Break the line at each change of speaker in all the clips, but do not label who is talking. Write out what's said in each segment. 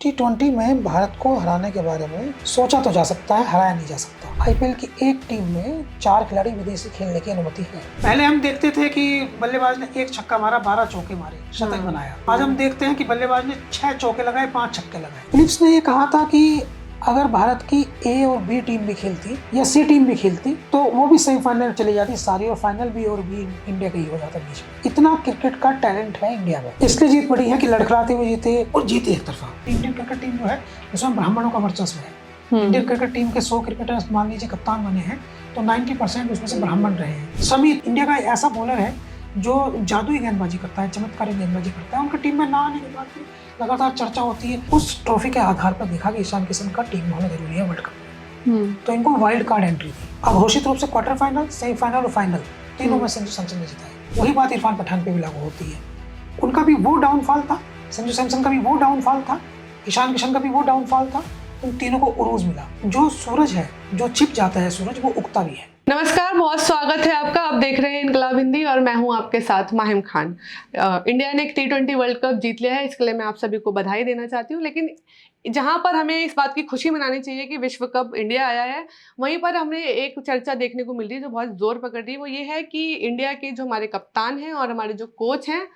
T20 में भारत को हराने के बारे में सोचा तो जा सकता है, हराया नहीं जा सकता। आईपीएल की एक टीम में 4 खिलाड़ी विदेशी खेलने की अनुमति है। पहले हम देखते थे कि बल्लेबाज ने 1 छक्का मारा, 12 चौके मारे, शतक बनाया। आज हम देखते हैं कि बल्लेबाज ने 6 चौके लगाए, 5 छक्के लगाए। फिलिप्स ने ये कहा था कि अगर भारत की ए और बी टीम भी खेलती या सी टीम भी खेलती तो वो भी सेमीफाइनल चली जाती सारी, और फाइनल भी और बी इंडिया का ही हो जाता बीच में। इतना क्रिकेट का टैलेंट है इंडिया में, इसलिए जीत पड़ी है कि लड़खड़ाते हुए जीते और जीते एक तरफा। इंडियन क्रिकेट टीम जो है उसमें ब्राह्मणों का वर्चस्व है। इंडियन क्रिकेट टीम के 100 क्रिकेटर्स मान लीजिए कप्तान बने हैं तो 90% उसमें से ब्राह्मण रहे हैं। समित इंडिया का ऐसा बॉलर है जो जादुई गेंदबाजी करता है, चमत्कारी गेंदबाजी करता है। उनकी टीम में ना आने के बाद भी लगातार चर्चा होती है। उस ट्रॉफी के आधार पर देखा कि ईशान किशन का टीम होना जरूरी है वर्ल्ड कप, तो इनको वाइल्ड कार्ड एंट्री थी। अब घोषित रूप से क्वार्टर फाइनल, सेमीफाइनल और फाइनल तीनों में संजू सैमसन ने जिताई। वही बात इरफान पठान पे भी लागू होती है। उनका भी वो डाउनफॉल था, संजू सैमसन का भी वो डाउनफॉल था, ईशान किशन का भी वो डाउनफॉल था। उन तीनों को उरूज मिला। जो सूरज है, जो छिप जाता है सूरज, वो उगता भी है।
नमस्कार, बहुत स्वागत है आपका। आप देख रहे हैं इनकलाब हिंदी और मैं हूं आपके साथ माहिम खान। इंडिया ने एक T20 वर्ल्ड कप जीत लिया है, इसके लिए मैं आप सभी को बधाई देना चाहती हूं। लेकिन जहां पर हमें इस बात की खुशी मनानी चाहिए कि विश्व कप इंडिया आया है, वहीं पर हमें एक चर्चा देखने को मिल रही है जो बहुत जोर पकड़ रही है। वो ये है कि इंडिया के जो हमारे कप्तान हैं और हमारे जो कोच हैं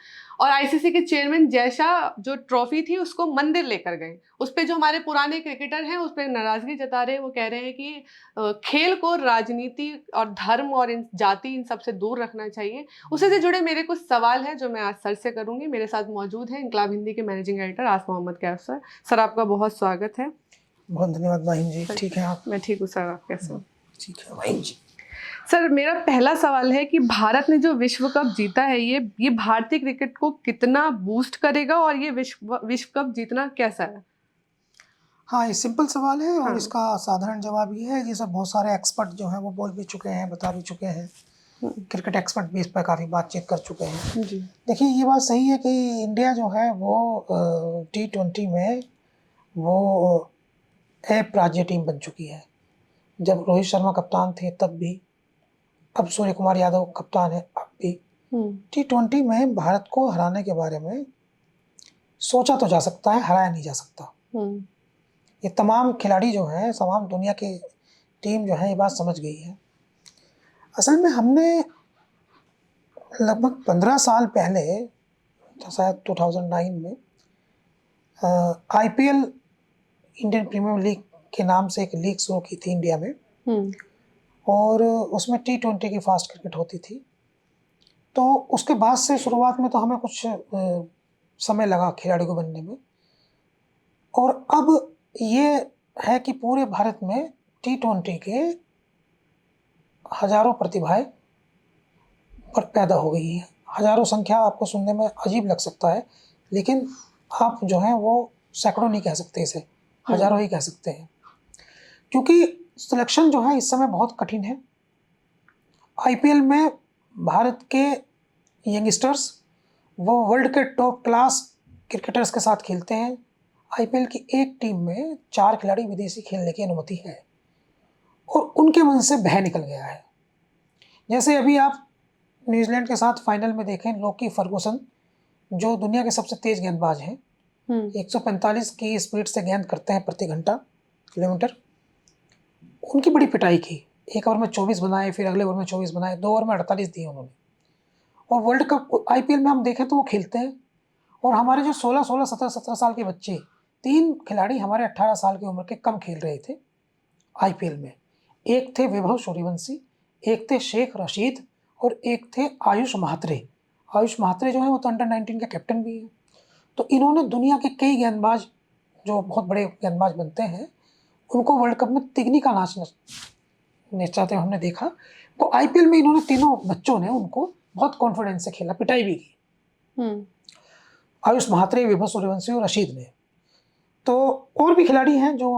और आईसीसी के चेयरमैन जैसा जो ट्रॉफी थी उसको मंदिर लेकर गए। उस पर जो हमारे पुराने क्रिकेटर हैं उस पर नाराजगी जता रहे हैं। वो कह रहे हैं कि खेल को राजनीति और धर्म और इन जाति इन सबसे दूर रखना चाहिए। उससे से जुड़े मेरे कुछ सवाल हैं जो मैं आज सर से करूंगी। मेरे साथ मौजूद हैं इनकलाब हिंदी के managing editor Asif Mohammad Kaif sir. Sir, आपका बहुत स्वागत है।
बहुत धन्यवाद माहिम जी। ठीक है आप?
मैं ठीक हूँ सर, आप कैसे हो?
ठीक है माहिम जी।
सर, मेरा पहला सवाल है कि भारत ने जो विश्व कप जीता है, ये भारतीय क्रिकेट को कितना बूस्ट करेगा और ये विश्व कप जीतना कैसा है?
हाँ, ये सिंपल सवाल है और
हाँ।
इसका साधारण जवाब ये है, जैसे बहुत सारे एक्सपर्ट जो हैं वो बोल भी चुके हैं, बता भी चुके हैं। क्रिकेट एक्सपर्ट भी इस पर काफ़ी बातचीत कर चुके हैं।
जी।
देखिए, ये बात सही है कि इंडिया जो है वो T20 में वो ऐप राज्य टीम बन चुकी है। जब रोहित शर्मा कप्तान थे तब भी, अब सूर्य कुमार यादव कप्तान है अब भी। T20 में भारत को हराने के बारे में सोचा तो जा सकता है, हराया नहीं जा सकता। ये तमाम खिलाड़ी जो हैं, तमाम दुनिया की टीम जो है ये बात समझ गई है। असल में हमने लगभग 15 साल पहले, शायद 2009 में आईपीएल, इंडियन प्रीमियर लीग के नाम से एक लीग शुरू की थी इंडिया में, और उसमें T20 की फास्ट क्रिकेट होती थी। तो उसके बाद से शुरुआत में तो हमें कुछ समय लगा खिलाड़ी को बनने में, और अब ये है कि पूरे भारत में T20 के हजारों प्रतिभाएं पैदा हो गई है। हजारों संख्या आपको सुनने में अजीब लग सकता है, लेकिन आप जो है वो सैकड़ों नहीं कह सकते, इसे हजारों ही कह सकते हैं, क्योंकि सिलेक्शन जो है इस समय बहुत कठिन है। आईपीएल में भारत के यंगस्टर्स वो वर्ल्ड के टॉप क्लास क्रिकेटर्स के साथ खेलते हैं। आईपीएल की एक टीम में 4 खिलाड़ी विदेशी खेलने की अनुमति है और उनके मन से भय निकल गया है। जैसे अभी आप न्यूजीलैंड के साथ फाइनल में देखें, लोकी फर्गुसन जो दुनिया के सबसे तेज गेंदबाज हैं, 145 की स्पीड से गेंद करते हैं प्रति घंटा किलोमीटर, उनकी बड़ी पिटाई की। एक ओवर में 24 बनाए, फिर अगले ओवर में 24 बनाए, 2 ओवर में 48 दिए उन्होंने। और वर्ल्ड कप आईपीएल में हम देखें तो वो खेलते हैं। और हमारे जो 16, 17 साल के बच्चे, 3 खिलाड़ी हमारे 18 साल की उम्र के कम खेल रहे थे आईपीएल में। एक थे वैभव सूर्यवंशी, एक थे शेख रशीद और एक थे आयुष म्हात्रे। आयुष म्हात्रे जो है वो तो अंडर 19 के कैप्टन भी है। तो इन्होंने दुनिया के कई गेंदबाज जो बहुत बड़े गेंदबाज बनते हैं उनको वर्ल्ड कप में तिगनी का नाच नचाते हमने देखा। तो आईपीएल में इन्होंने, तीनों बच्चों ने उनको बहुत कॉन्फिडेंस से खेला, पिटाई भी की, आयुष म्हात्रे, वैभव सूर्यवंशी और रशीद ने। तो और भी खिलाड़ी हैं जो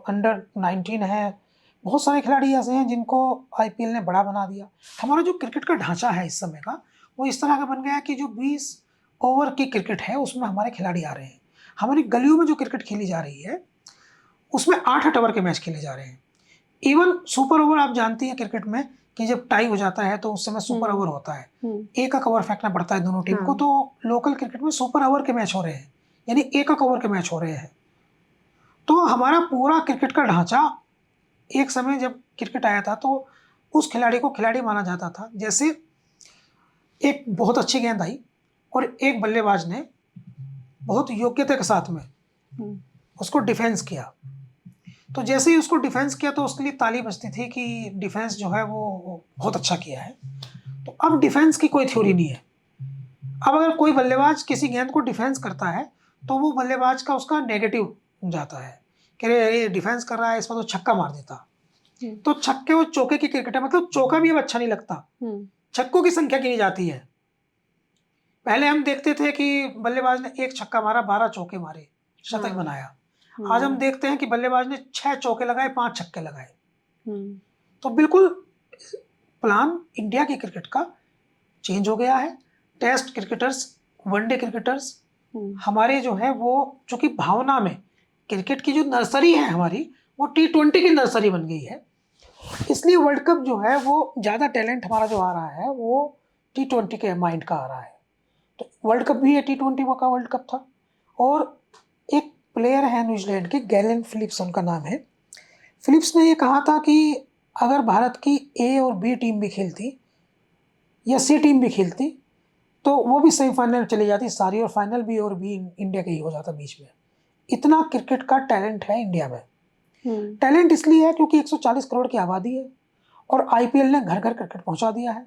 अंडर 19 हैं। बहुत सारे खिलाड़ी ऐसे हैं जिनको आईपीएल ने बड़ा बना दिया। हमारा जो क्रिकेट का ढांचा है इस समय का, वो इस तरह का बन गया कि जो 20 ओवर की क्रिकेट है उसमें हमारे खिलाड़ी आ रहे हैं। हमारी गलियों में जो क्रिकेट खेली जा रही है उसमें 8-8 ओवर के मैच खेले जा रहे हैं। इवन सुपर ओवर, आप जानती हैं क्रिकेट में कि जब टाई हो जाता है तो उस समय सुपर ओवर होता है, एक ओवर फेंकना पड़ता है दोनों टीम को। तो लोकल क्रिकेट में सुपर ओवर के मैच हो रहे हैं, यानी एक ओवर के मैच हो रहे हैं। तो हमारा पूरा क्रिकेट का ढांचा, एक समय जब क्रिकेट आया था तो उस खिलाड़ी को खिलाड़ी माना जाता था। जैसे एक बहुत अच्छी गेंद आई और एक बल्लेबाज ने बहुत योग्यता के साथ में उसको डिफेंस किया, तो जैसे ही उसको डिफेंस किया तो उसके लिए ताली बजती थी कि डिफेंस जो है वो बहुत अच्छा किया है। तो अब डिफेंस की कोई थ्योरी नहीं है। अब अगर कोई बल्लेबाज किसी गेंद को डिफेंस करता है तो वो बल्लेबाज का उसका नेगेटिव जाता है कि अरे ये डिफेंस कर रहा है, इसमें तो छक्का मार देता। तो छक्के और चौके की क्रिकेट है, मतलब चौका भी अब अच्छा नहीं लगता, छक्कों की संख्या गिनी जाती है। पहले हम देखते थे कि बल्लेबाज ने एक छक्का मारा, 12 चौके मारे, शतक बनाया। आज हम देखते हैं कि बल्लेबाज ने 6 चौके लगाए, 5 छक्के लगाए। तो बिल्कुल प्लान इंडिया की क्रिकेट का चेंज हो गया है। टेस्ट क्रिकेटर्स, वनडे क्रिकेटर्स हमारे जो है वो, चूंकि भावना में क्रिकेट की जो नर्सरी है हमारी, वो T20 की नर्सरी बन गई है, इसलिए वर्ल्ड कप जो है वो ज़्यादा टैलेंट हमारा जो आ रहा है वो T20 के माइंड का आ रहा है। तो वर्ल्ड कप भी T20 का वर्ल्ड कप था। और एक प्लेयर है न्यूजीलैंड के, गैलन फिलिप्स उनका नाम है। फिलिप्स ने ये कहा था कि अगर भारत की A और B टीम भी खेलती या C टीम भी खेलती तो वो भी सेमीफाइनल में चली जाती सारी, और फाइनल भी और भी इंडिया का ही हो जाता बीच में। इतना क्रिकेट का टैलेंट है इंडिया में। टैलेंट इसलिए है क्योंकि 140 करोड़ की आबादी है और IPL ने घर घर क्रिकेट पहुंचा दिया है,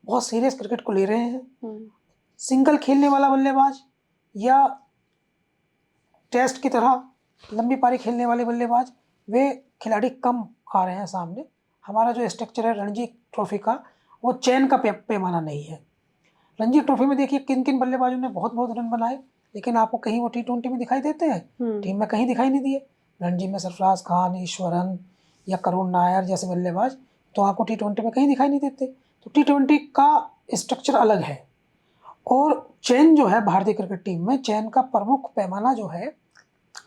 बहुत सीरियस क्रिकेट को ले रहे हैं। सिंगल खेलने वाला बल्लेबाज या टेस्ट की तरह लंबी पारी खेलने वाले बल्लेबाज, वे खिलाड़ी कम आ रहे हैं सामने। हमारा जो स्ट्रक्चर है रणजी ट्रॉफी का, वो चयन का पैमाना नहीं है। रणजी ट्रॉफी में देखिए किन किन बल्लेबाजों ने बहुत बहुत रन बनाए, लेकिन आपको कहीं वो T20 में दिखाई देते हैं? टीम में कहीं दिखाई नहीं दिए। रणजी में सरफराज खान, ईश्वरन या करुण नायर जैसे बल्लेबाज तो आपको T20 में कहीं दिखाई नहीं देते। तो T20 का स्ट्रक्चर अलग है। और चयन जो है भारतीय क्रिकेट टीम में, चयन का प्रमुख पैमाना जो है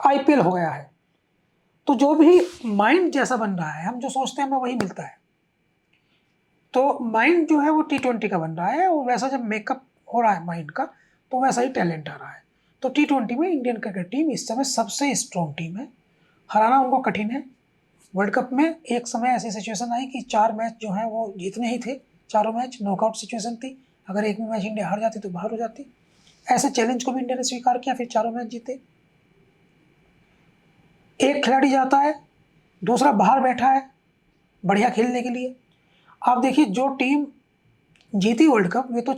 IPL हो गया है। तो जो भी माइंड जैसा बन रहा है, हम जो सोचते हैं हमें वही मिलता है। तो माइंड जो है वो T20 का बन रहा है, और वैसा जब मेकअप हो रहा है माइंड का तो वैसा ही टैलेंट आ रहा है। तो T20 में इंडियन क्रिकेट टीम इस समय सबसे स्ट्रॉन्ग टीम है, हराना उनको कठिन है। वर्ल्ड कप में एक समय ऐसी सिचुएशन आई कि 4 मैच जो हैं वो जीतने ही थे, चारों मैच नॉकआउट सिचुएशन थी, अगर एक भी मैच इंडिया हार जाती तो बाहर हो जाती। ऐसे चैलेंज को भी इंडिया ने स्वीकार किया, फिर चारों मैच जीते। एक खिलाड़ी जाता है, दूसरा बाहर बैठा है बढ़िया खेलने के लिए। आप देखिए जो टीम जीती वर्ल्ड कप, वे तो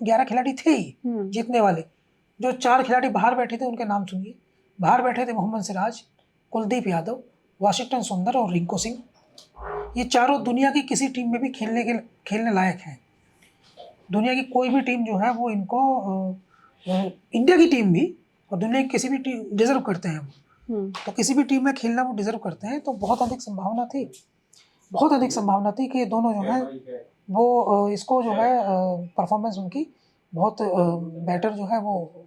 11 खिलाड़ी थे ही जीतने वाले। जो 4 खिलाड़ी बाहर बैठे थे उनके नाम सुनिए। बाहर बैठे थे मोहम्मद सिराज, कुलदीप यादव, वाशिंगटन सुंदर और रिंकू सिंह। ये चारों दुनिया की किसी टीम में भी खेलने लायक हैं। दुनिया की कोई भी टीम जो है वो इनको, इंडिया की टीम भी और दुनिया की किसी भी टीम डिजर्व करते हैं वो। तो किसी भी टीम में खेलना वो डिजर्व करते हैं। तो बहुत अधिक संभावना थी कि ये दोनों जो है वो इसको जो है परफॉर्मेंस उनकी बहुत बेटर जो है वो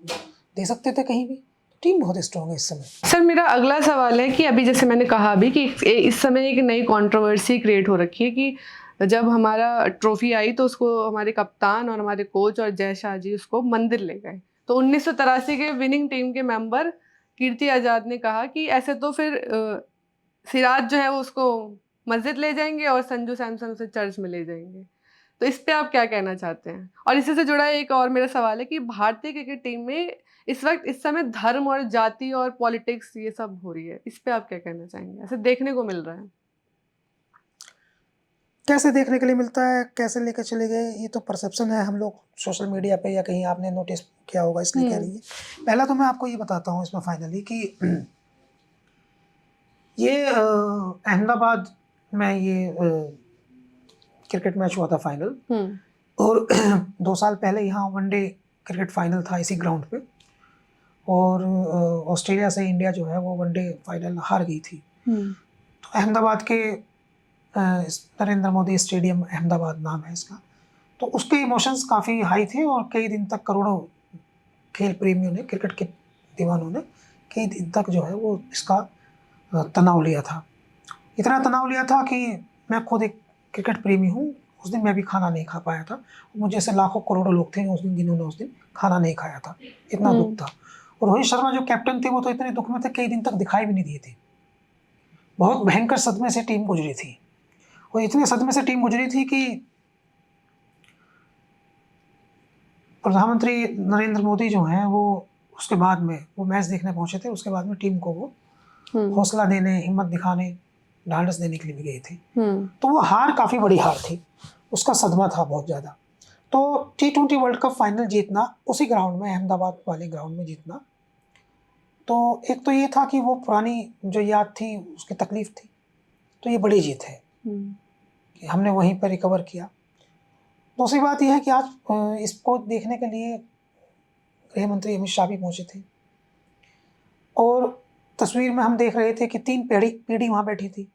दे सकते थे कहीं भी। टीम बहुत स्ट्रॉन्ग है इस समय।
सर मेरा अगला सवाल है कि अभी जैसे मैंने कहा अभी कि इस समय एक नई कंट्रोवर्सी क्रिएट हो रखी है कि जब हमारा ट्रॉफी आई तो उसको हमारे कप्तान और हमारे कोच और जय शाह जी उसको मंदिर ले गए। तो 1983 के विनिंग टीम के मेंबर कीर्ति आज़ाद ने कहा कि ऐसे तो फिर सिराज जो है वो उसको मस्जिद ले जाएंगे और संजू सैमसन उसे चर्च में ले जाएंगे। तो इस पे आप क्या कहना चाहते हैं? और इसी से जुड़ा एक और मेरा सवाल है कि भारतीय क्रिकेट टीम में इस समय धर्म और जाति और पॉलिटिक्स ये सब हो रही है, इस पे आप क्या कहना चाहेंगे? ऐसे देखने को मिल रहा है।
कैसे देखने के लिए मिलता है, कैसे लेकर चले गए, ये तो परसेप्शन है। हम लोग सोशल मीडिया पे या कहीं आपने नोटिस किया होगा इसलिए कह रही है। पहला तो मैं आपको ये बताता हूँ इसमें फाइनली कि ये अहमदाबाद में ये क्रिकेट मैच हुआ था फाइनल, और 2 साल पहले यहाँ वनडे क्रिकेट फाइनल था इसी ग्राउंड पे, और ऑस्ट्रेलिया से इंडिया जो है वो वनडे फाइनल हार गई थी। तो अहमदाबाद के नरेंद्र मोदी स्टेडियम, अहमदाबाद नाम है इसका, तो उसके इमोशंस काफ़ी हाई थे और कई दिन तक करोड़ों खेल प्रेमियों ने, क्रिकेट के दीवानों ने कई दिन तक जो है वो इसका तनाव लिया था। इतना तनाव लिया था कि मैं खुद एक क्रिकेट प्रेमी हूँ, उस दिन मैं भी खाना नहीं खा पाया था। मुझे से लाखों करोड़ों लोग थे उस दिन जिन्होंने उस दिन खाना नहीं खाया था, इतना दुख था। और रोहित शर्मा जो कैप्टन थे वो तो इतने दुख में थे, कई दिन तक दिखाई भी नहीं दिए थे। बहुत भयंकर सदमे से टीम गुजरी थी, और इतने सदमे से टीम गुजरी थी कि प्रधानमंत्री नरेंद्र मोदी जो हैं वो उसके बाद में वो मैच देखने पहुंचे थे, उसके बाद में टीम को वो हौसला देने, हिम्मत दिखाने, ढांढस देने के लिए भी गए थे। तो वो हार काफ़ी बड़ी हार थी, उसका सदमा था बहुत ज़्यादा। तो T20 वर्ल्ड कप फाइनल जीतना उसी ग्राउंड में, अहमदाबाद वाले ग्राउंड में जीतना, तो एक तो ये था कि वो पुरानी जो याद थी उसकी तकलीफ थी, तो ये बड़ी जीत है कि हमने वहीं पर रिकवर किया। दूसरी बात यह है कि आज इसको देखने के लिए गृह मंत्री अमित शाह भी पहुंचे थे, और तस्वीर में हम देख रहे थे कि 3 पीढ़ी वहाँ बैठी थी।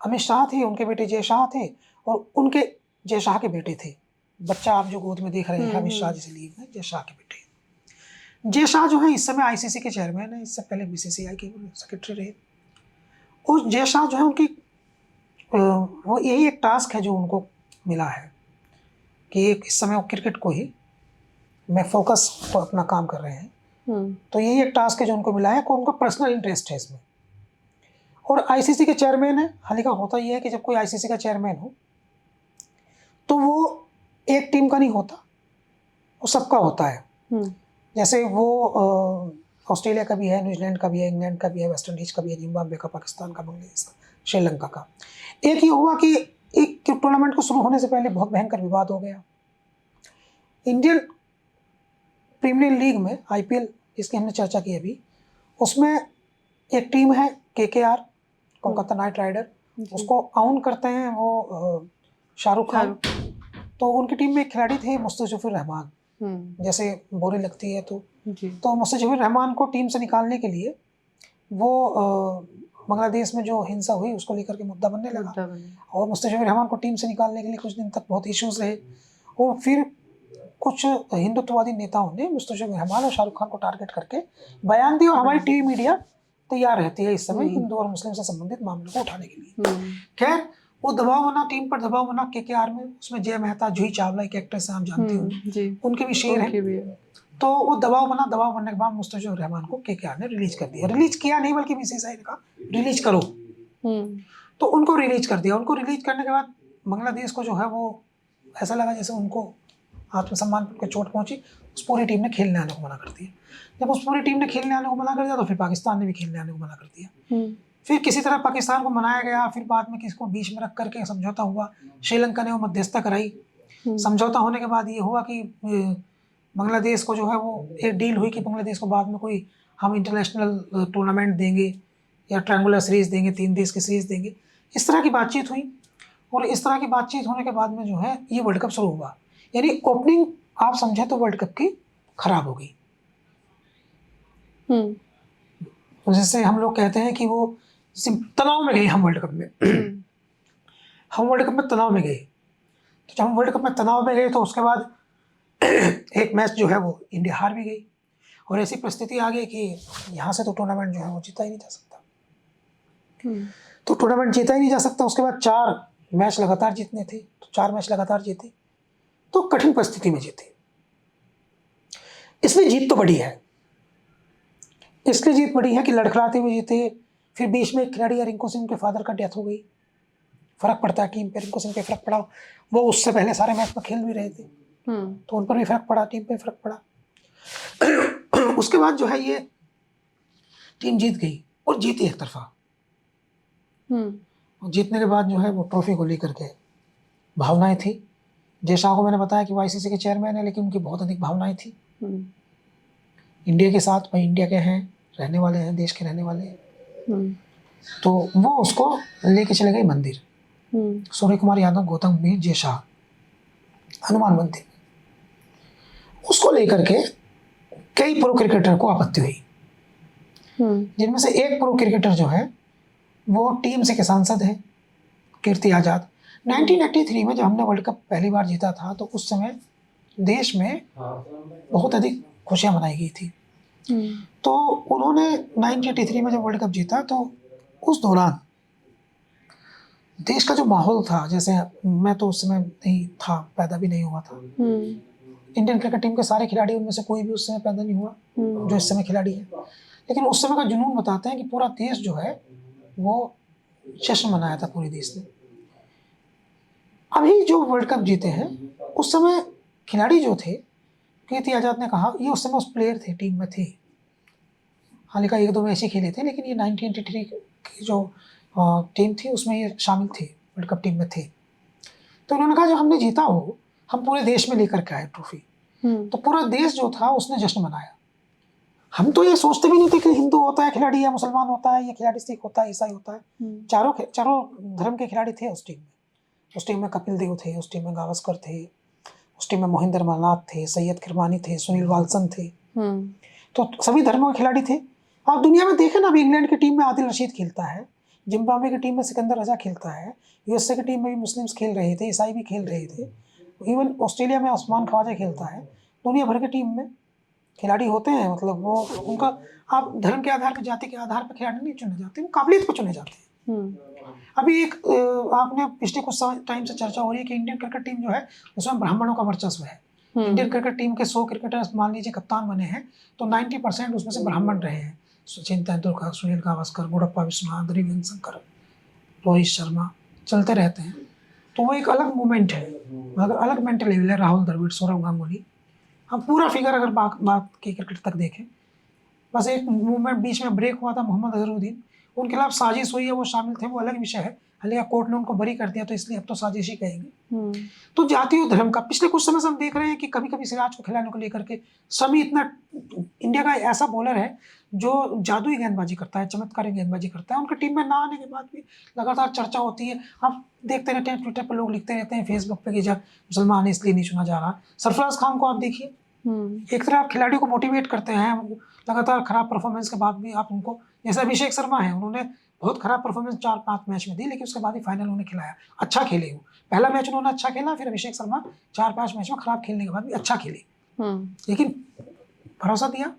अमित शाह थे, उनके बेटे जय शाह थे, और उनके जय शाह के बेटे थे। बच्चा आप जो गोद में देख रहे हैं अमित शाह जिसे लिए हुए, जय शाह के बेटे। जय शाह जो है इस समय ICC के चेयरमैन हैं, इससे पहले BCCI के सेक्रेटरी रहे। और जय शाह जो है उनकी वो यही एक टास्क है जो उनको मिला है कि एक इस समय वो क्रिकेट को ही में फोकस पर अपना काम कर रहे हैं। तो यही एक टास्क है जो उनको मिला है, को उनको पर्सनल इंटरेस्ट है इसमें। और ICC के चेयरमैन है। हाल ही का होता ही है कि जब कोई ICC का चेयरमैन हो तो वो एक टीम का नहीं होता, वो सबका होता है। जैसे वो ऑस्ट्रेलिया का भी है, न्यूजीलैंड का भी है, इंग्लैंड का भी है, वेस्ट इंडीज का भी है, जिम्बाब्वे का, पाकिस्तान का, बांग्लादेश का, श्रीलंका का। एक ही हुआ कि एक टूर्नामेंट को शुरू होने से पहले बहुत भयंकर विवाद हो गया। इंडियन प्रीमियर लीग में IPL जिसकी हमने चर्चा की अभी, उसमें एक टीम है KKR, कोलकाता नाइट राइडर, उसको ऑन करते हैं वो शाहरुख खान। तो उनकी टीम में एक खिलाड़ी थे मुस्तफिजुर रहमान, जैसे बोरी लगती है तो मुस्तफिजुर रहमान को टीम से निकालने के लिए वो बांग्लादेश में जो हिंसा हुई उसको लेकर के मुद्दा बनने लगा, और मुस्तफिजुर रहमान को टीम से निकालने के लिए कुछ दिन तक बहुत इश्यूज रहे। और फिर कुछ हिंदुत्ववादी नेताओं ने मुस्तफिजुर रहमान और शाहरुख खान को टारगेट करके बयान दिया, और हमारी टीवी मीडिया तैयार रहती है इस समय हिंदू और मुस्लिम से संबंधित मामलों को उठाने के लिए। खैर वो दबाव बना, टीम पर दबाव बना KKR में। उसमें जय मेहता, जूही चावला एक एक्ट्रेस हैं, आप जानती होंगी, उनके भी शेर हैं। तो वो दबाव बना, दबाव बनने के बाद मुस्तफिजुर रहमान को KKR ने रिलीज कर दिया। रिलीज किया नहीं बल्कि BCCI ने कहा रिलीज करो, तो उनको रिलीज कर दिया। उनको रिलीज करने के बाद बांग्लादेश को जो है वो ऐसा लगा जैसे उनको आत्मसम्मान पर चोट पहुंची। उस पूरी टीम ने खेलने आने को मना कर दिया। जब उस पूरी टीम ने खेलने आने को मना कर दिया तो फिर पाकिस्तान ने भी खेलने आने को मना कर दिया। फिर किसी तरह पाकिस्तान को मनाया गया, फिर बाद में किसी को बीच में रख करके समझौता हुआ, श्रीलंका ने वो मध्यस्थता कराई। समझौता होने के बाद ये हुआ कि बांग्लादेश को जो है वो एक डील हुई कि बांग्लादेश को बाद में कोई हम इंटरनेशनल टूर्नामेंट देंगे या ट्रायंगुलर सीरीज देंगे, 3 देश की सीरीज देंगे। इस तरह की बातचीत हुई, और इस तरह की बातचीत होने के बाद में जो है ये वर्ल्ड कप शुरू हुआ। यानी ओपनिंग आप समझे तो वर्ल्ड कप की खराब हो गई। जैसे हम लोग कहते हैं कि वो तनाव में गए हम वर्ल्ड कप में। हम वर्ल्ड कप में तनाव में गए, तो जब हम वर्ल्ड कप में तनाव में गए तो उसके बाद एक मैच जो है वो इंडिया हार भी गई, और ऐसी परिस्थिति आ गई कि यहाँ से तो टूर्नामेंट जो है वो जीता ही नहीं जा सकता। तो टूर्नामेंट जीता ही नहीं जा सकता। उसके बाद 4 मैच लगातार जीतने थे, तो 4 मैच लगातार जीते, तो कठिन परिस्थिति में जीते। इसलिए जीत तो बड़ी है, इसलिए जीत बड़ी है कि लड़खड़ाते हुए जीते। फिर बीच में एक खिलाड़ी रिंकू सिंह के फादर का डेथ हो गई, फर्क पड़ता है टीम पे, रिंकू सिंह पे फर्क पड़ा। वो उससे पहले सारे मैच में खेल भी रहे थे, तो उन पर भी फर्क पड़ा, टीम पे फर्क पड़ा। उसके बाद जो है ये टीम जीत गई, और जीती एक तरफा। और जीतने के बाद जो है वो ट्रॉफी को लेकर के भावनाएं थी। जय शाह को मैंने बताया कि वो ICC के चेयरमैन है, लेकिन उनकी बहुत अधिक भावनाएं थी इंडिया के साथ। भाई इंडिया के हैं, रहने वाले हैं, देश के रहने वाले हैं। तो वो उसको लेके चले गए मंदिर, सूर्य कुमार यादव, गौतम गंभीर, जय शाह, हनुमान मंदिर। उसको लेकर के कई प्रो क्रिकेटर को आपत्ति हुई, जिनमें से एक प्रो क्रिकेटर जो है वो TMC के सांसद हैं, कीर्ति आजाद। 1983 में जब हमने वर्ल्ड कप पहली बार जीता था तो उस समय देश में बहुत अधिक खुशियां मनाई गई थी। तो उन्होंने 1983 में जब वर्ल्ड कप जीता तो उस दौरान देश का जो माहौल था, जैसे मैं तो उस समय नहीं था, पैदा भी नहीं हुआ था, इंडियन क्रिकेट टीम के सारे खिलाड़ी, उनमें से कोई भी उस समय पैदा नहीं हुआ जो इस समय खिलाड़ी है, लेकिन उस समय का जुनून बताते हैं कि पूरा देश जो है वो जश्न मनाया था पूरे देश ने। अभी जो वर्ल्ड कप जीते हैं उस समय खिलाड़ी जो थे, कीर्ति आजाद ने कहा, ये उस समय उस प्लेयर थे, टीम में थे, हालांकि एक दो मैच ही खेले थे, लेकिन ये 1983 की जो टीम थी उसमें ये शामिल थे, वर्ल्ड कप टीम में थे। तो उन्होंने कहा जब हमने जीता हो, हम पूरे देश में लेकर के आए ट्रॉफी, तो पूरा देश जो था उसने जश्न मनाया। हम तो ये सोचते भी नहीं थे कि हिंदू होता है खिलाड़ी या मुसलमान होता है या खिलाड़ी सिख होता है, ईसाई होता है। चारों धर्म के खिलाड़ी थे उस टीम में। उस टीम में कपिल देव थे, उस टीम में गावस्कर थे, उस टीम में मोहिंदर मल्लाथ थे, सैयद किरमानी थे, सुनील वालसन थे। तो सभी धर्मों के खिलाड़ी थे। आप दुनिया में देखें ना, अभी इंग्लैंड की टीम में आदिल रशीद खेलता है, जिम्बाब्वे की टीम में सिकंदर रजा खेलता है, यूएसए की टीम में भी मुस्लिम्स खेल रहे थे, ईसाई भी खेल रहे थे, इवन ऑस्ट्रेलिया में उस्मान ख्वाजा खेलता है। दुनिया भर की टीम में खिलाड़ी होते हैं, मतलब वो उनका, आप धर्म के आधार पर, जाति के आधार पर खिलाड़ी नहीं चुने जाते, वो काबिलियत पर चुने जाते हैं। अभी एक आपने पिछले कुछ टाइम से चर्चा हो रही है कि इंडियन क्रिकेट टीम जो है उसमें ब्राह्मणों का वर्चस्व है। इंडियन क्रिकेट टीम के 100 क्रिकेटर्स मान लीजिए कप्तान बने हैं तो 90% उसमें से ब्राह्मण रहे हैं। सचिन तेंदुलकर, सुनील गावस्कर, गुडप्पा विश्वनाथ, द्रविड़ शंकर, रोहित शर्मा, चलते रहते हैं। तो वो एक अलग मूवमेंट है, मगर अलग मेंटल लेवल है। राहुल द्रविड़, सौरव गांगुली, हम पूरा फिगर अगर बात की क्रिकेट तक देखें, बस एक मूवमेंट बीच में ब्रेक हुआ था, मोहम्मद अजहरुद्दीन, उनके खिलाफ साजिश हुई है, वो शामिल थे, वो अलग विषय है। हालांकि कोर्ट ने उनको बरी कर दिया, तो इसलिए अब तो साजिश ही कहेंगे। तो जाति और धर्म का पिछले कुछ समय से हम देख रहे हैं कि कभी कभी सिराज को खिलाने को लेकर के समी इतना, इंडिया का ऐसा बॉलर है जो जादुई गेंदबाजी करता है, चमत्कारी गेंदबाजी करता है, उनकी टीम में ना आने के बाद भी लगातार चर्चा होती है। आप देखते रहते हैं, ट्विटर पर लोग लिखते रहते हैं, फेसबुक पे कि जब मुसलमान इसलिए नहीं चुना जा रहा। सरफराज खान को आप देखिए, एक तरह आप खिलाड़ी को मोटिवेट करते हैं, लगातार खराब परफॉर्मेंस के बाद भी आप उनको, जैसे अभिषेक शर्मा है, उन्होंने बहुत खराब परफॉर्मेंस 4-5 मैच में दी, लेकिन उसके बाद ही फाइनल उन्हें खिलाया, अच्छा खेले वो। पहला मैच उन्होंने अच्छा खेला, फिर अभिषेक शर्मा 4-5 मैच में खराब खेलने के बाद भी अच्छा खेले, लेकिन भरोसा दिया।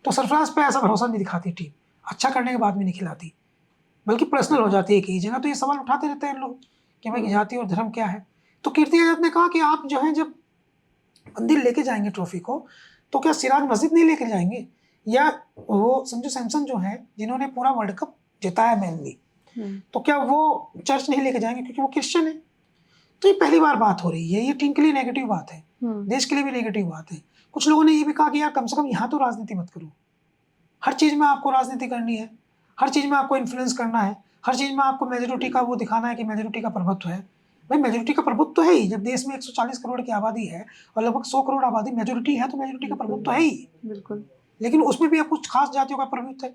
तो सरफराज पे ऐसा भरोसा नहीं दिखाती टीम, अच्छा करने के बाद भी नहीं खिलाती, बल्कि पर्सनल हो जाती है कई जगह। तो ये सवाल उठाते रहते हैं लोग कि भाई जाति और धर्म क्या है। तो कीर्ति आजाद ने कहा कि आप जो है जब मंदिर लेके जाएंगे ट्रॉफी को, तो क्या सिराज मस्जिद नहीं लेके जाएंगे, या वो संजू सैमसन जो है जिन्होंने पूरा वर्ल्ड कप जिताया मेनली, तो क्या वो चर्च नहीं लेके जाएंगे क्योंकि वो क्रिश्चियन है। तो ये पहली बार बात हो रही है, ये टीम के लिए नेगेटिव बात है, देश के लिए भी नेगेटिव बात है। कुछ लोगों ने ये भी कहा कि यार कम से कम यहाँ तो राजनीति मत करो, हर चीज़ में आपको राजनीति करनी है, हर चीज़ में आपको इन्फ्लुएंस करना है, हर चीज़ में आपको मेजोरिटी का वो दिखाना है कि मेजोरिटी का प्रभुत्व है। भाई मेजोरिटी का प्रभुत्व तो है ही, जब देश में 140 करोड़ की आबादी है और लगभग 100 करोड़ आबादी मेजोरिटी है, तो मेजोरिटी का प्रभुत्व तो है ही, बिल्कुल। लेकिन उसमें भी अब कुछ खास जातियों का प्रभुत्व है।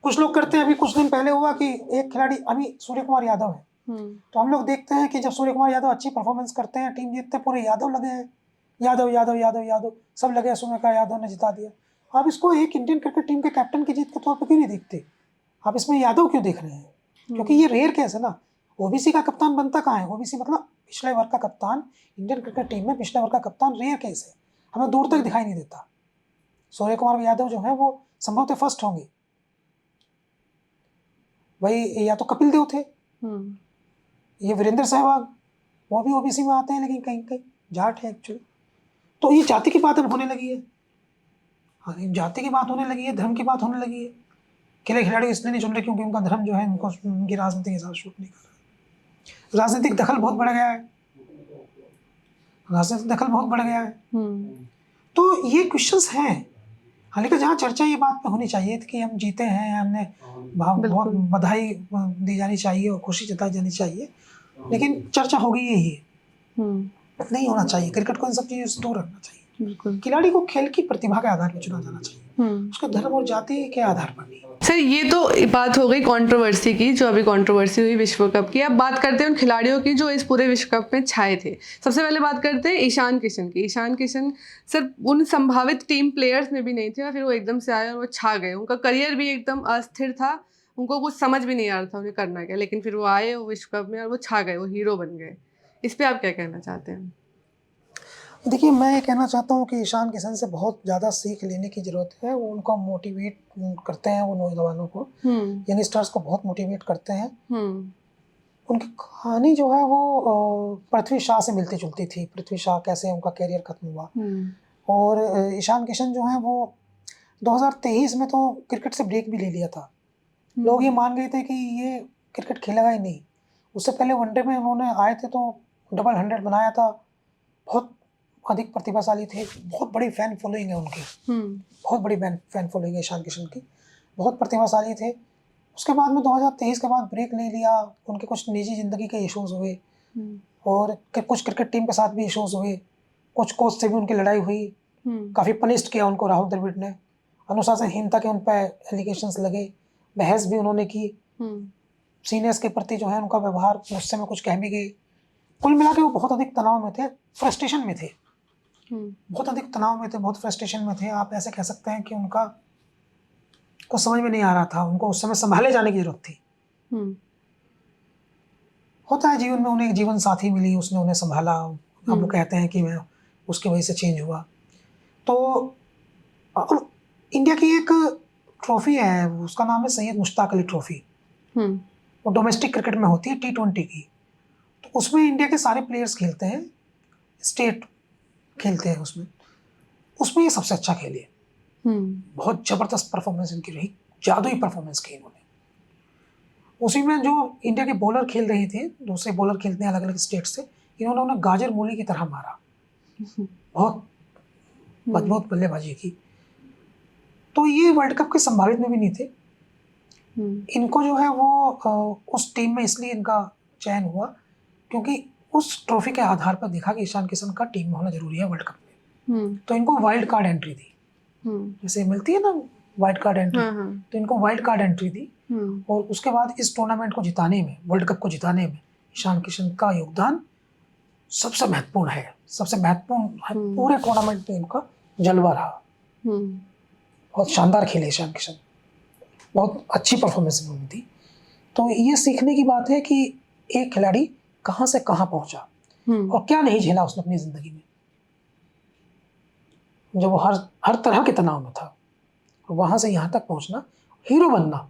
कुछ लोग करते हैं, अभी कुछ दिन पहले हुआ कि एक खिलाड़ी, अभी सूर्य कुमार यादव है, तो हम लोग देखते हैं कि जब सूर्य कुमार यादव अच्छी परफॉर्मेंस करते हैं, टीम जीतते, पूरे यादव लगे हैं, यादव यादव यादव यादव सब लगे, सूर्य कुमार यादव ने जिता दिया। आप इसको एक इंडियन क्रिकेट टीम के कैप्टन की जीत के तौर पर क्यों नहीं देखते? आप इसमें यादव क्यों देख रहे हैं? क्योंकि ये रेयर केस है ना। ओबीसी का कप्तान बनता कहाँ है? ओबीसी मतलब पिछले वर्ग का कप्तान, इंडियन क्रिकेट टीम में पिछले वर्ग का कप्तान रेयर केस है, हमें दूर तक दिखाई नहीं देता। सूर्य कुमार यादव जो है वो संभवतः फर्स्ट होंगे। वही या तो कपिल देव थे, ये वीरेंद्र सहवाग, वो भी ओबीसी में आते हैं, लेकिन कहीं कहीं जाट है एक्चुअली। तो ये जाति की बात अब होने लगी है, हाँ जाति की बात होने लगी है, धर्म की बात होने लगी है। खिलाड़ी इसलिए नहीं चुन रहे क्योंकि उनका धर्म जो है उनको उनकी राजनीति के साथ शूट नहीं कर रहा। राजनीतिक दखल बहुत बढ़ गया है, राजनीतिक दखल बहुत बढ़ गया है। तो ये क्वेश्चंस हैं, हालांकि जहाँ चर्चा ये बात पे होनी चाहिए थी कि हम जीते हैं, हमने बहुत बधाई दी जानी चाहिए और खुशी जताई जानी चाहिए, लेकिन चर्चा हो गई यही है, नहीं होना चाहिए। क्रिकेट को इन सब चीज़ों से दूर रखना चाहिए। खिलाड़ी को खेल की प्रतिभा के आधार पर चुना जाना चाहिए, उसके धर्म और जाति के आधार पर नहीं।
सर ये तो बात हो गई कंट्रोवर्सी की, जो अभी कंट्रोवर्सी हुई विश्व कप की। अब बात करते हैं उन खिलाड़ियों की जो इस पूरे विश्व कप में छाए थे। सबसे पहले बात करते हैं ईशान किशन की। ईशान किशन सर उन संभावित टीम प्लेयर्स में भी नहीं थे और फिर वो एकदम से आए और वो छा गए। उनका करियर भी एकदम अस्थिर था, उनको कुछ समझ भी नहीं आ रहा था उन्हें करना क्या, लेकिन फिर वो आए वो विश्व कप में और वो छा गए, वो हीरो बन गए। इस पर आप क्या कहना चाहते हैं?
देखिए, मैं ये कहना चाहता हूँ कि ईशान किशन से बहुत ज़्यादा सीख लेने की ज़रूरत है। वो उनको मोटिवेट करते हैं, वो नौजवानों को, यंगस्टर्स को बहुत मोटिवेट करते हैं। उनकी कहानी जो है वो पृथ्वी शा से मिलती जुलती थी। पृथ्वी शा कैसे उनका करियर खत्म हुआ, और ईशान किशन जो है वो 2023 में तो क्रिकेट से ब्रेक भी ले लिया था। लोग ये मान गए थे कि ये क्रिकेट खेलेगा ही नहीं। उससे पहले वनडे में उन्होंने आए थे तो डबल 100 बनाया था। बहुत अधिक प्रतिभाशाली थे, बहुत बड़ी फैन फॉलोइंग है उनकी, बहुत बड़ी फैन फॉलोइंग है ईशान किशन की, बहुत प्रतिभाशाली थे। उसके बाद में 2023 के बाद ब्रेक ले लिया। उनके कुछ निजी ज़िंदगी के इश्यूज हुए, और कुछ क्रिकेट टीम के साथ भी इश्यूज हुए, कुछ कोच से भी उनकी लड़ाई हुई। काफ़ी पनिश्ड किया उनको राहुल द्रविड़ ने, अनुशासनहीनता के उन पर एलिगेशंस लगे, बहस भी उन्होंने की, सीनियर्स के प्रति जो है उनका व्यवहार, गुस्से में कुछ कह भी गए। कुल मिला के वो बहुत अधिक तनाव में थे, फ्रस्ट्रेशन में थे, बहुत अधिक तनाव में थे, बहुत फ्रस्ट्रेशन में थे। आप ऐसे कह सकते हैं कि उनका कुछ समझ में नहीं आ रहा था, उनको उस समय संभाले जाने की जरूरत थी। होता है जीवन में, उन्हें एक जीवन साथी मिली, उसने उन्हें संभाला। अब वो कहते हैं कि मैं उसकी वजह से चेंज हुआ। तो अब इंडिया की एक ट्रॉफी है, उसका नाम है सैयद मुश्ताक अली ट्रॉफी। वो डोमेस्टिक क्रिकेट में होती है, T20 की। तो उसमें इंडिया के सारे प्लेयर्स खेलते हैं, स्टेट खेलते हैं उसमें ये सबसे अच्छा खेली है। बहुत ज़बरदस्त परफॉर्मेंस इनकी रही, जादुई परफॉर्मेंस की इन्होंने। उसी में जो इंडिया के बॉलर खेल रहे थे, दूसरे बॉलर खेलते हैं अलग अलग स्टेट से, इन्होंने उन्हें गाजर मूली की तरह मारा, बहुत मजबूत बल्लेबाजी की। तो ये वर्ल्ड कप के संभावित में भी नहीं थे। इनको जो है वो उस टीम में इसलिए इनका चयन हुआ क्योंकि उस ट्रॉफी के आधार पर देखा कि ईशान किशन का टीम में होना जरूरी है वर्ल्ड कप में। तो इनको वाइल्ड कार्ड एंट्री दी, जैसे मिलती है ना वाइल्ड कार्ड एंट्री, तो इनको वाइल्ड कार्ड एंट्री दी। और उसके बाद इस टूर्नामेंट को जिताने में, वर्ल्ड कप को जिताने में ईशान किशन का योगदान सबसे महत्वपूर्ण है, सबसे महत्वपूर्ण है। पूरे टूर्नामेंट में इनका जलवा रहा, बहुत शानदार खेले ईशान किशन, बहुत अच्छी परफॉर्मेंस इन्होंने दी। तो ये सीखने की बात है कि एक खिलाड़ी कहाँ से कहाँ पहुंचा और क्या नहीं झेला उसने अपनी जिंदगी में, जब वो हर तरह के तनाव में था, और वहां से यहाँ तक पहुंचना, हीरो बनना।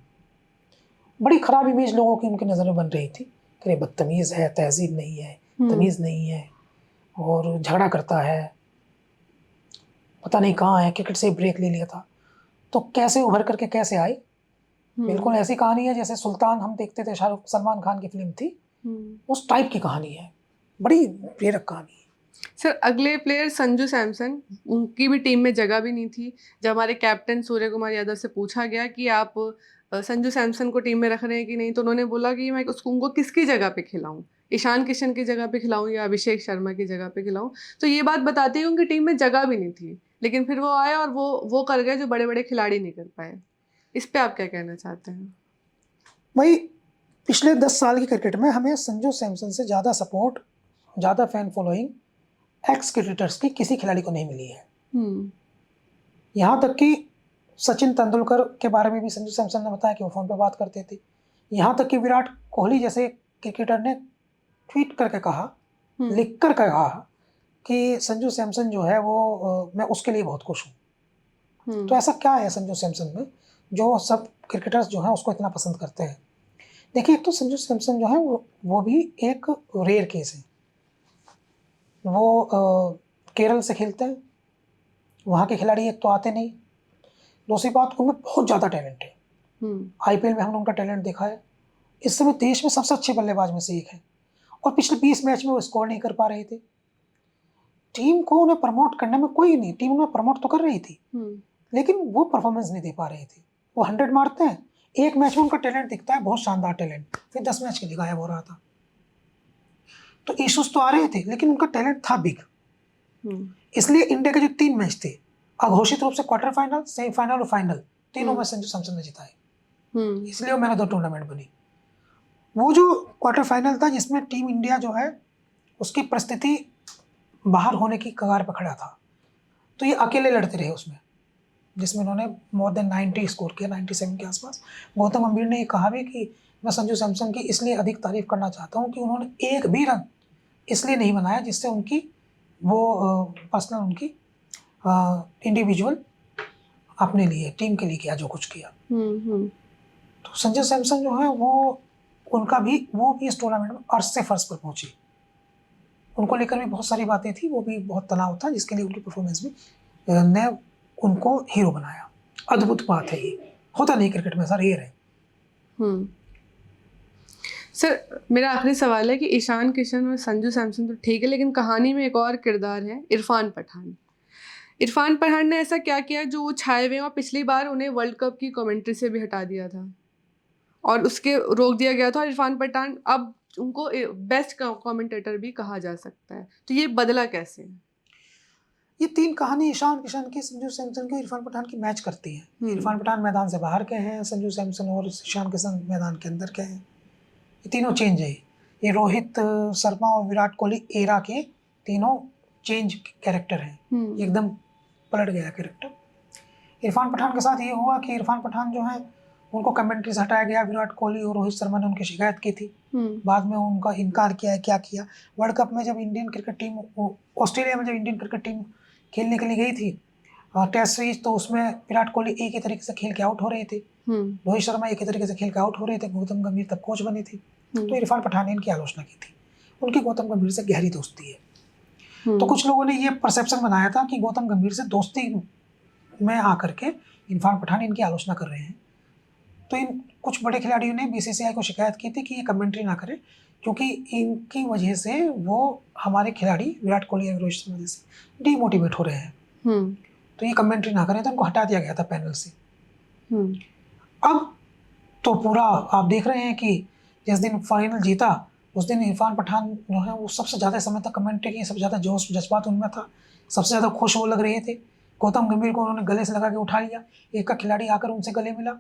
बड़ी खराब इमेज लोगों की उनकी नज़र में बन रही थी कि ये बदतमीज है, तहजीब नहीं है, तमीज़ नहीं है, और झगड़ा करता है, पता नहीं कहाँ है, क्रिकेट से ब्रेक ले लिया था। तो कैसे उभर करके कैसे आई, बिल्कुल ऐसी कहानी है जैसे सुल्तान हम देखते थे, शाहरुख सलमान खान की फिल्म थी, उस टाइप की कहानी है, बड़ी प्रेरक कहानी है।
सर अगले प्लेयर संजू सैमसन, उनकी भी टीम में जगह भी नहीं थी। जब हमारे कैप्टन सूर्य कुमार यादव से पूछा गया कि आप संजू सैमसन को टीम में रख रहे हैं कि नहीं, तो उन्होंने बोला कि मैं उनको किसकी जगह पे खिलाऊं, ईशान किशन की जगह पे खिलाऊं या अभिषेक शर्मा की जगह पे खिलाऊं। तो ये बात बताती है उनकी टीम में जगह भी नहीं थी, लेकिन फिर वो आए और वो कर गए जो बड़े बड़े खिलाड़ी नहीं कर पाए। इस पर आप क्या कहना चाहते हैं?
भाई पिछले 10 साल की क्रिकेट में हमें संजू सैमसन से ज़्यादा सपोर्ट, ज़्यादा फैन फॉलोइंग एक्स क्रिकेटर्स की किसी खिलाड़ी को नहीं मिली है। यहाँ तक कि सचिन तेंदुलकर के बारे में भी संजू सैमसन ने बताया कि वो फ़ोन पे बात करते थे। यहाँ तक कि विराट कोहली जैसे क्रिकेटर ने ट्वीट करके कहा, लिख कर कहा कि संजू सैमसन जो है वो मैं उसके लिए बहुत खुश हूँ। तो ऐसा क्या है संजू सैमसन में जो सब क्रिकेटर्स जो हैं उसको इतना पसंद करते हैं? देखिए, एक तो संजू सैमसन जो है वो भी एक रेयर केस है। वो केरल से खेलते हैं, वहाँ के खिलाड़ी एक तो आते नहीं, दूसरी बात उनमें बहुत ज़्यादा टैलेंट है। IPL में हमने उनका टैलेंट देखा है। इस समय देश में सबसे अच्छे बल्लेबाज में से एक है, और पिछले 20 मैच में वो स्कोर नहीं कर पा रहे थे। टीम को उन्हें प्रमोट करने में कोई नहीं, टीम उन्हें प्रमोट तो कर रही थी, लेकिन वो परफॉर्मेंस नहीं दे पा रहे थे। वो 100 मारते हैं, एक मैच में उनका टैलेंट दिखता है, बहुत शानदार टैलेंट, फिर 10 मैच के लिए गायब हो रहा था। तो इश्यूज तो आ रहे थे, लेकिन उनका टैलेंट था बिग। इसलिए इंडिया के जो 3 मैच थे अघोषित रूप से क्वार्टर फाइनल, सेमीफाइनल और फाइनल, तीनों में संजू सैमसन ने जिताए, इसलिए वो मैन ऑफ द टूर्नामेंट बनी। वो जो क्वार्टर फाइनल था जिसमें टीम इंडिया जो है उसकी परिस्थिति बाहर होने की कगार पर खड़ा था, तो ये अकेले लड़ते रहे उसमें, जिसमें उन्होंने मोर देन 90 स्कोर किया, 97 के आसपास। गौतम गंभीर ने ये कहा भी कि मैं संजू सैमसन की इसलिए अधिक तारीफ करना चाहता हूँ कि उन्होंने एक भी रन इसलिए नहीं बनाया जिससे उनकी वो पर्सनल, उनकी इंडिविजुअल अपने लिए, टीम के लिए किया जो कुछ किया। तो संजू सैमसन जो है वो उनका भी वो भी इस टूर्नामेंट में अर्श से फर्श पर पहुंची। उनको लेकर भी बहुत सारी बातें थी, वो भी बहुत तनाव था, जिसके लिए उनकी परफॉर्मेंस भी ने उनको हीरो बनाया। अद्भुत बात है, ये होता नहीं क्रिकेट में सर, ये रहे।
सर मेरा आखिरी सवाल है कि ईशान किशन और संजू सैमसन तो ठीक है, लेकिन कहानी में एक और किरदार है, इरफान पठान। इरफान पठान ने ऐसा क्या किया जो वो छाए हुए हैं, और पिछली बार उन्हें वर्ल्ड कप की कमेंट्री से भी हटा दिया था और उसके रोक दिया गया था, और इरफान पठान अब उनको बेस्ट कमेंटेटर भी कहा जा सकता है, तो ये बदला कैसे?
ये तीन कहानी ईशान किशन की, संजू सैमसन की, इरफान पठान की मैच करती है। इरफान पठान मैदान से बाहर के हैं, संजू सैमसन और ईशान किशन मैदान के अंदर के हैं। ये तीनों चेंज है। ये रोहित शर्मा और विराट कोहली एरा के तीनों चेंज कैरेक्टर हैं। एकदम पलट गया कैरेक्टर। इरफान पठान के साथ ये हुआ कि इरफान पठान जो है उनको कमेंट्री से हटाया गया। विराट कोहली और रोहित शर्मा ने उनकी शिकायत की थी, बाद में उनका इनकार किया है। क्या किया? वर्ल्ड कप में जब इंडियन क्रिकेट टीम, ऑस्ट्रेलिया में जब इंडियन क्रिकेट टीम खेलने के लिए गई थी टेस्ट सीरीज, तो उसमें विराट कोहली एक ही तरीके से खेल के आउट हो रहे थे, रोहित शर्मा एक ही तरीके से खेल के आउट हो रहे थे। गौतम गंभीर तब कोच बने थे, तो इरफान पठान ने इनकी आलोचना की थी। उनकी गौतम गंभीर से गहरी दोस्ती है, तो कुछ लोगों ने ये परसेप्शन बनाया था कि गौतम गंभीर से दोस्ती में आकर के इरफान पठान इनकी आलोचना कर रहे हैं। तो इन कुछ बड़े खिलाड़ियों ने बीसीसीआई को शिकायत की थी कि ये कमेंट्री ना करें, क्योंकि इनकी वजह से वो हमारे खिलाड़ी विराट कोहली और रोहित शर्मा जैसे डीमोटिवेट हो रहे हैं, तो ये कमेंट्री ना करें। तो इनको हटा दिया गया था पैनल से। अब तो पूरा आप देख रहे हैं कि जिस दिन फाइनल जीता उस दिन इरफान पठान जो है वो सबसे ज़्यादा समय तक कमेंट्री की, सबसे ज़्यादा जोश जज्बात उनमें था, सबसे ज़्यादा खुश वो लग रहे थे। गौतम गंभीर को उन्होंने गले से लगा के उठा लिया, एक का खिलाड़ी आकर उनसे गले मिला।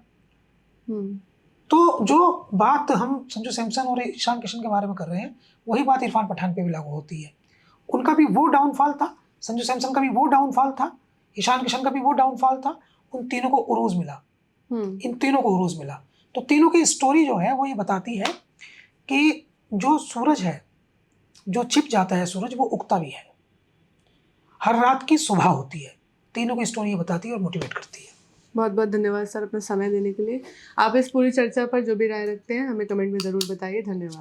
तो जो बात हम संजू सैमसन और ईशान किशन के बारे में कर रहे हैं, वही बात इरफान पठान पे भी लागू होती है। उनका भी वो डाउनफॉल था, संजू सैमसन का भी वो डाउनफॉल था, ईशान किशन का भी वो डाउनफॉल था। उन तीनों को उरूज मिला, इन तीनों को उरूज मिला। तो तीनों की स्टोरी जो है वो ये बताती है कि जो सूरज है, जो छिप जाता है सूरज, वो उगता भी है, हर रात की सुबह होती है। तीनों की स्टोरी ये बताती है और मोटिवेट करती है।
बहुत बहुत धन्यवाद सर अपना समय देने के लिए। आप इस पूरी चर्चा पर जो भी राय रखते हैं हमें कमेंट में ज़रूर बताइए। धन्यवाद।